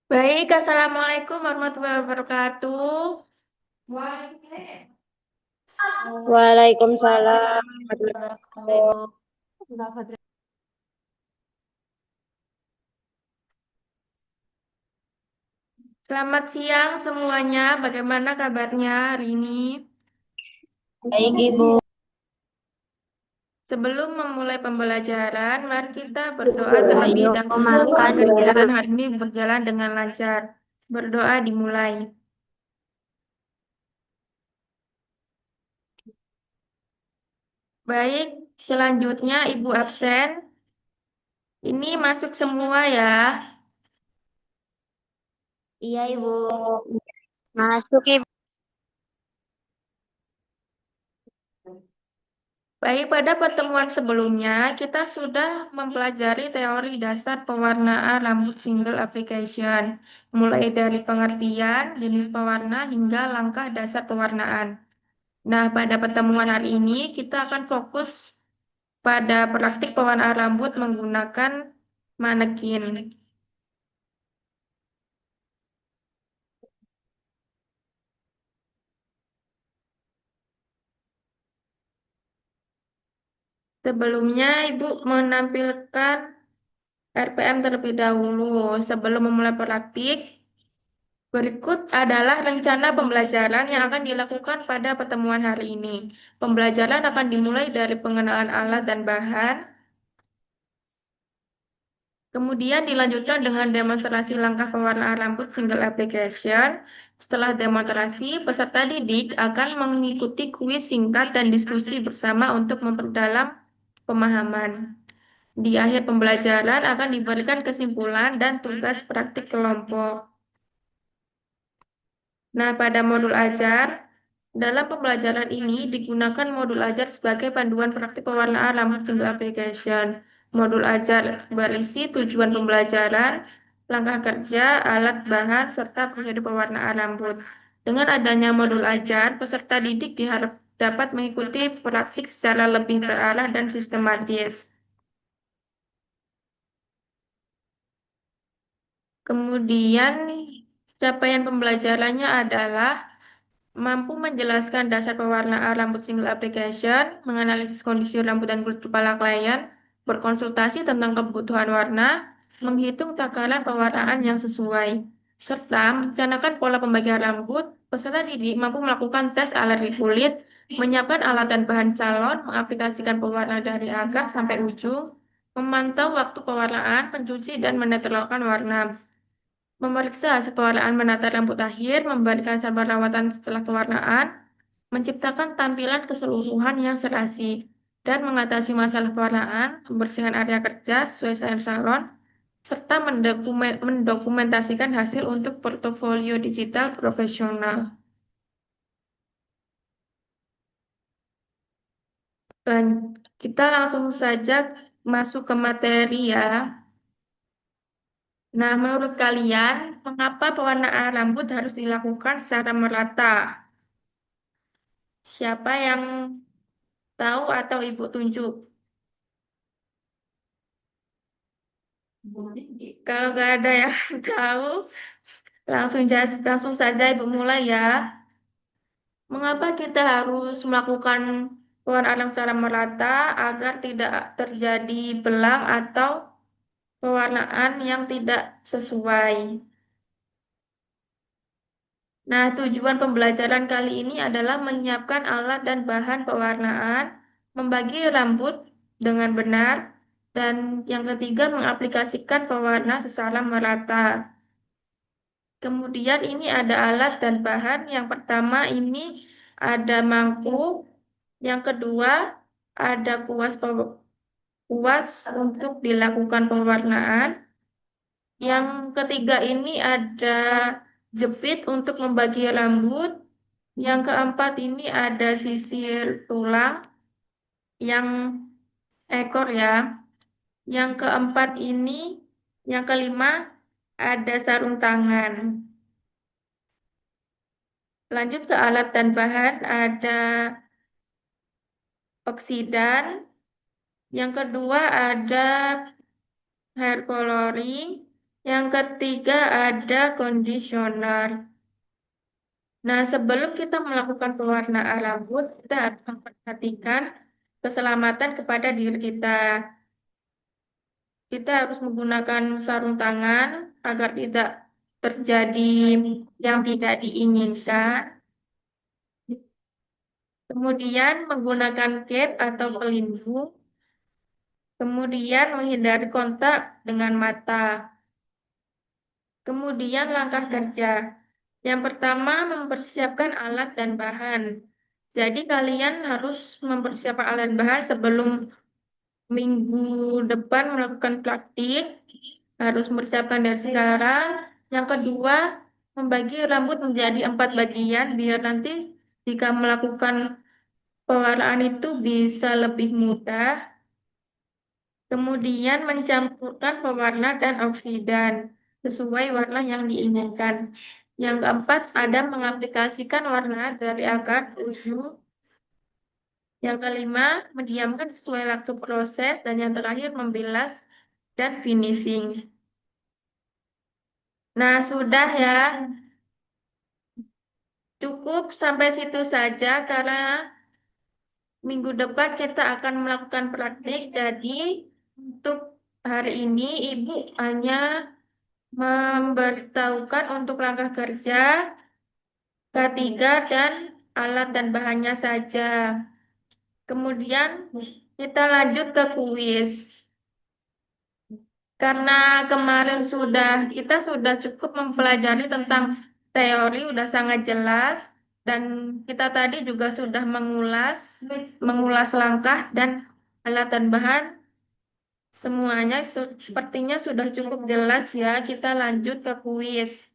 Baik, Assalamualaikum warahmatullahi wabarakatuh. Waalaikumsalam warahmatullahi wabarakatuh. Ibu. Selamat siang semuanya, bagaimana kabarnya hari ini? Baik, Ibu. Sebelum memulai pembelajaran, mari kita berdoa terlebih Ayo dahulu makan agar ya. kegiatan hari ini berjalan dengan lancar. Berdoa dimulai. Baik, selanjutnya Ibu absen. Ini masuk semua ya. Iya, Ibu. Masuk, Ibu. Baik, pada pertemuan sebelumnya kita sudah mempelajari teori dasar pewarnaan rambut single application, mulai dari pengertian, jenis pewarna, hingga langkah dasar pewarnaan. Nah, pada pertemuan hari ini kita akan fokus pada praktik pewarnaan rambut menggunakan manekin. Sebelumnya, Ibu menampilkan RPM terlebih dahulu. Sebelum memulai praktik, berikut adalah rencana pembelajaran yang akan dilakukan pada pertemuan hari ini. Pembelajaran akan dimulai dari pengenalan alat dan bahan, kemudian dilanjutkan dengan demonstrasi langkah pewarnaan rambut single application. Setelah demonstrasi, peserta didik akan mengikuti kuis singkat dan diskusi bersama untuk memperdalam pemahaman. Di akhir pembelajaran akan diberikan kesimpulan dan tugas praktik kelompok. Nah, pada modul ajar, dalam pembelajaran ini digunakan modul ajar sebagai panduan praktik pewarnaan rambut single application. Modul ajar berisi tujuan pembelajaran, langkah kerja, alat bahan, serta prosedur pewarnaan rambut. Dengan adanya modul ajar, peserta didik diharap dapat mengikuti praktik secara lebih terarah dan sistematis. Kemudian, capaian pembelajarannya adalah mampu menjelaskan dasar pewarnaan rambut single application, menganalisis kondisi rambut dan kulit kepala klien, berkonsultasi tentang kebutuhan warna, menghitung takaran pewarnaan yang sesuai, serta merencanakan pola pembagian rambut. Peserta didik mampu melakukan tes alergi kulit, menyiapkan alat dan bahan calon, mengaplikasikan pewarna dari akar sampai ujung, memantau waktu pewarnaan, mencuci, dan menetralkan warna. Memeriksa hasil pewarnaan menata rambut akhir, memberikan saran perawatan setelah pewarnaan, menciptakan tampilan keseluruhan yang serasi, dan mengatasi masalah pewarnaan, membersihkan area kerja sesuai standar salon, serta mendokumentasikan hasil untuk portofolio digital profesional. Dan kita langsung saja masuk ke materi ya. Nah, menurut kalian, mengapa pewarnaan rambut harus dilakukan secara merata? Siapa yang tahu atau Ibu tunjuk? Kalau nggak ada yang tahu, langsung saja Ibu mulai ya. Mengapa kita harus melakukan pewarnaan secara merata agar tidak terjadi belang atau pewarnaan yang tidak sesuai? Nah, tujuan pembelajaran kali ini adalah menyiapkan alat dan bahan pewarnaan, membagi rambut dengan benar, dan yang ketiga mengaplikasikan pewarna secara merata. Kemudian ini ada alat dan bahan. Yang pertama ini ada mangkuk, yang kedua ada kuas untuk dilakukan pewarnaan. Yang ketiga ini ada jepit untuk membagi rambut. Yang keempat ini ada sisir tulang, yang ekor ya. Yang keempat ini, yang kelima ada sarung tangan. Lanjut ke alat dan bahan, ada oksidan. Yang kedua ada hair coloring. Yang ketiga ada conditioner. Nah, sebelum kita melakukan pewarnaan rambut, kita harus memperhatikan keselamatan kepada diri kita. Kita harus menggunakan sarung tangan agar tidak terjadi yang tidak diinginkan. Kemudian menggunakan cape atau pelindung. Kemudian menghindari kontak dengan mata. Kemudian langkah kerja. Yang pertama mempersiapkan alat dan bahan. Jadi kalian harus mempersiapkan alat dan bahan sebelum minggu depan melakukan praktik. Harus mempersiapkan dari sekarang. Yang kedua, membagi rambut menjadi 4 bagian biar nanti jika melakukan pewarnaan itu bisa lebih mudah. Kemudian mencampurkan pewarna dan oksidan sesuai warna yang diinginkan. Yang keempat, ada mengaplikasikan warna dari akar ke ujung. Yang kelima, mendiamkan sesuai waktu proses. Dan yang terakhir, membilas dan finishing. Nah, sudah ya. Cukup sampai situ saja karena minggu depan kita akan melakukan praktik. Jadi, untuk hari ini Ibu hanya memberitahukan untuk langkah kerja, K3, dan alat dan bahannya saja. Kemudian kita lanjut ke kuis. Karena kemarin kita sudah cukup mempelajari tentang teori, udah sangat jelas, dan kita tadi juga sudah mengulas langkah dan alat dan bahan. Semuanya sepertinya sudah cukup jelas ya. Kita lanjut ke kuis.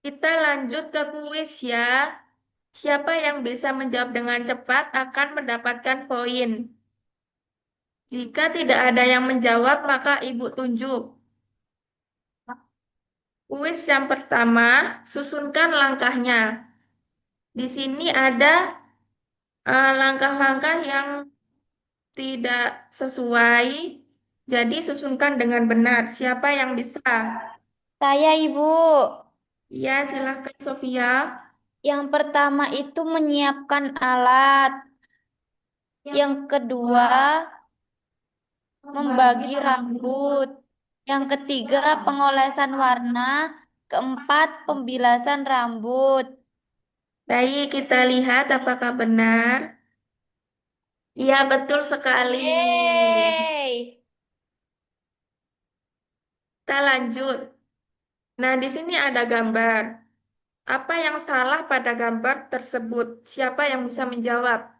Kita lanjut ke kuis ya. Siapa yang bisa menjawab dengan cepat akan mendapatkan poin. Jika tidak ada yang menjawab, maka Ibu tunjuk. Kuis yang pertama, susunkan langkahnya. Di sini ada langkah-langkah yang tidak sesuai, jadi susunkan dengan benar. Siapa yang bisa? Saya, Ibu. Ya, silahkan Sofia. Yang pertama itu menyiapkan alat. Yang kedua, membagi rambut. Yang ketiga, pengolesan warna. Keempat, pembilasan rambut. Baik, kita lihat apakah benar. Iya, betul sekali. Yeay. Kita lanjut. Nah, di sini ada gambar. Apa yang salah pada gambar tersebut? Siapa yang bisa menjawab?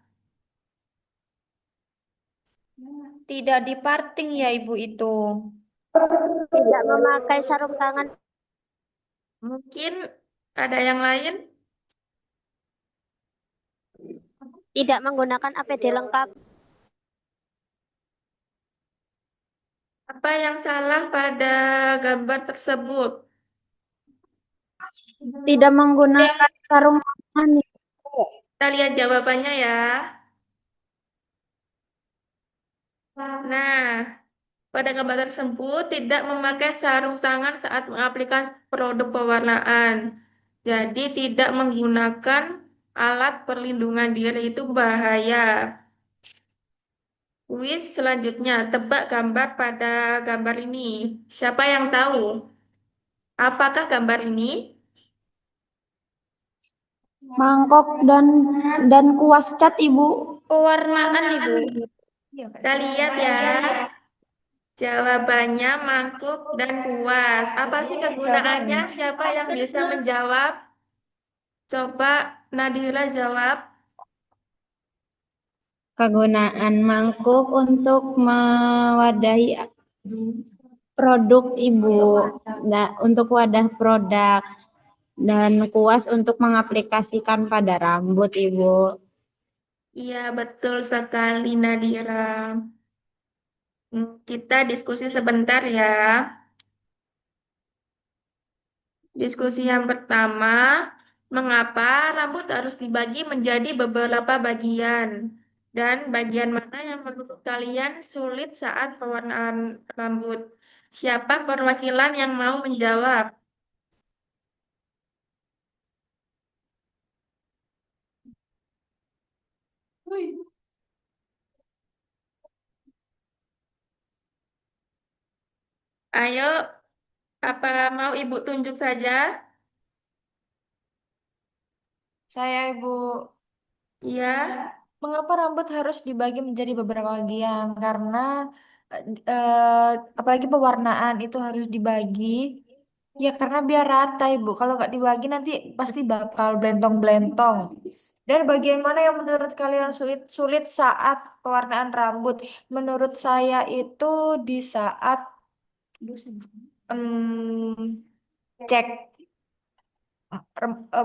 Tidak diparting ya Ibu itu. Tidak memakai sarung tangan, Mungkin ada yang lain? tidak menggunakan APD lengkap, Apa yang salah pada gambar tersebut? tidak menggunakan sarung tangan. Kita lihat jawabannya ya. Nah, pada gambar tersebut tidak memakai sarung tangan saat mengaplikasi produk pewarnaan. Jadi tidak menggunakan alat perlindungan diri itu bahaya. Kuis selanjutnya, tebak gambar pada gambar ini. Siapa yang tahu? Apakah gambar ini? Mangkok dan kuas cat, Ibu. Pewarnaan Ibu. Iya, Kak Kita sih. lihat ya. Jawabannya mangkuk dan kuas. Apa sih kegunaannya? Siapa yang bisa menjawab? Coba Nadira jawab. Kegunaan mangkuk untuk mewadahi produk Ibu. Nah, untuk wadah produk dan kuas untuk mengaplikasikan pada rambut Ibu. Iya, betul sekali Nadira. Kita diskusi sebentar ya. Diskusi yang pertama, mengapa rambut harus dibagi menjadi beberapa bagian? Dan bagian mana yang menurut kalian sulit saat pewarnaan rambut? Siapa perwakilan yang mau menjawab? Ayo, apa mau Ibu tunjuk saja? Saya, Ibu. Iya. Mengapa rambut harus dibagi menjadi beberapa bagian? Karena eh, apalagi pewarnaan itu harus dibagi. Ya karena biar rata, Ibu. Kalau nggak dibagi nanti pasti bakal blentong-blentong. Dan bagian mana yang menurut kalian sulit saat pewarnaan rambut? Menurut saya itu di saat cek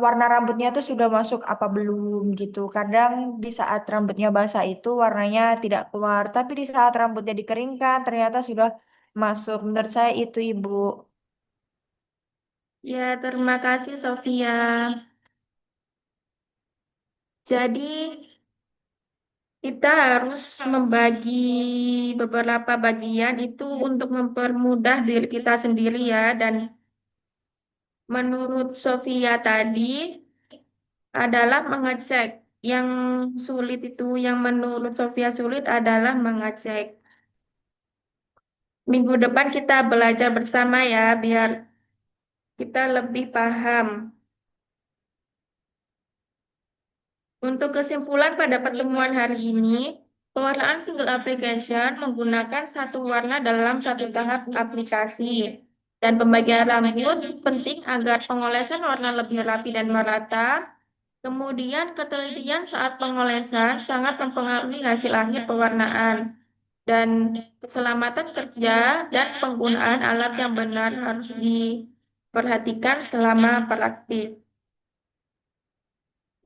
warna rambutnya tuh sudah masuk apa belum gitu. Kadang di saat rambutnya basah itu warnanya tidak keluar, tapi di saat rambutnya dikeringkan ternyata sudah masuk. Menurut saya itu, Ibu. Ya, terima kasih Sofia. Jadi, kita harus membagi beberapa bagian itu untuk mempermudah diri kita sendiri ya. Dan menurut Sofia tadi adalah mengecek. Yang sulit itu, yang menurut Sofia sulit adalah mengecek. Minggu depan kita belajar bersama ya, biar kita lebih paham. Untuk kesimpulan pada pertemuan hari ini, pewarnaan single application menggunakan satu warna dalam satu tahap aplikasi. Dan pembagian rambut penting agar pengolesan warna lebih rapi dan merata. Kemudian ketelitian saat pengolesan sangat mempengaruhi hasil akhir pewarnaan. Dan keselamatan kerja dan penggunaan alat yang benar harus diperhatikan selama praktik.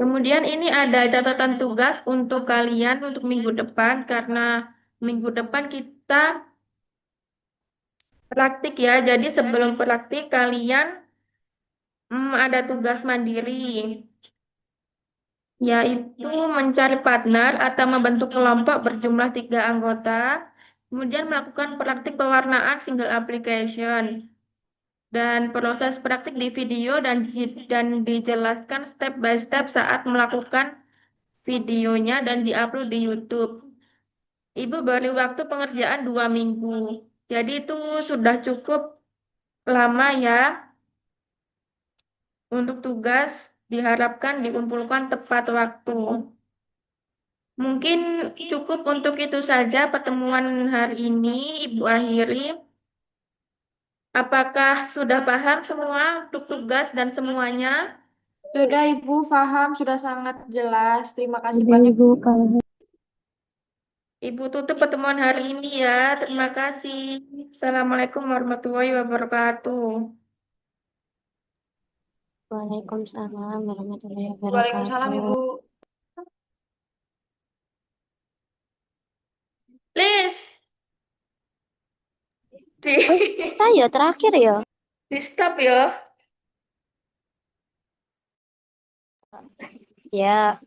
Kemudian ini ada catatan tugas untuk kalian untuk minggu depan karena minggu depan kita praktik ya. Jadi sebelum praktik kalian ada tugas mandiri yaitu mencari partner atau membentuk kelompok berjumlah 3 anggota. Kemudian melakukan praktik pewarnaan single application dan proses praktik di video dan dijelaskan step by step saat melakukan videonya dan diupload di YouTube. Ibu beri waktu pengerjaan 2 minggu. Jadi itu sudah cukup lama ya untuk tugas diharapkan dikumpulkan tepat waktu. Mungkin cukup untuk itu saja pertemuan hari ini, Ibu akhiri. Apakah sudah paham semua untuk tugas dan semuanya? Sudah, Ibu, paham, sudah sangat jelas. Terima kasih Udah banyak. Ibu, kalau Ibu tutup pertemuan hari ini ya. Terima kasih. Assalamualaikum warahmatullahi wabarakatuh. Waalaikumsalam warahmatullahi Waalaikumsalam, wabarakatuh. Ibu. Please, Oh, di, kita ya terakhir ya. di stop ya. Ya.